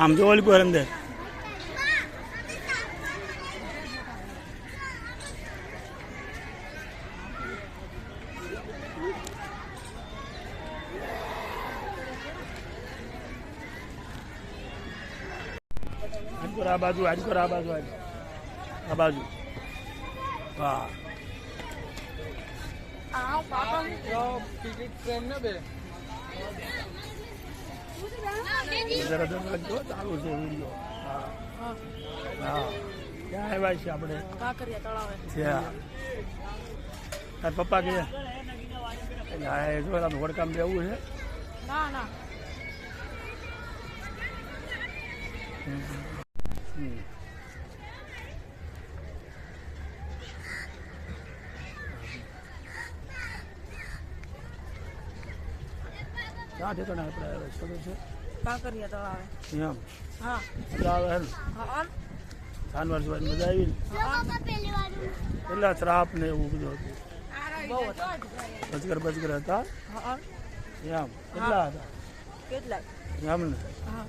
આમ જો ઓલી પર અંદર આ બાજુ આ બાજુ આ બાજુ વાહ ચાલુ છે વિડીયો હા ક્યાં આવ્યા છે આપણે તાર પપ્પા કે જો વડકામ જવું છે ક્યાં ઠેકાણે આપણે ખબર છે કાંકરિયા તળાવે એમ હા આવે હે ને જાનવર જોવાની મજા આવી ને પેલા શ્રાપ ને એવું બધું હતું બચકર હતા એમ કેટલા હતા કેટલાય એમ ને હા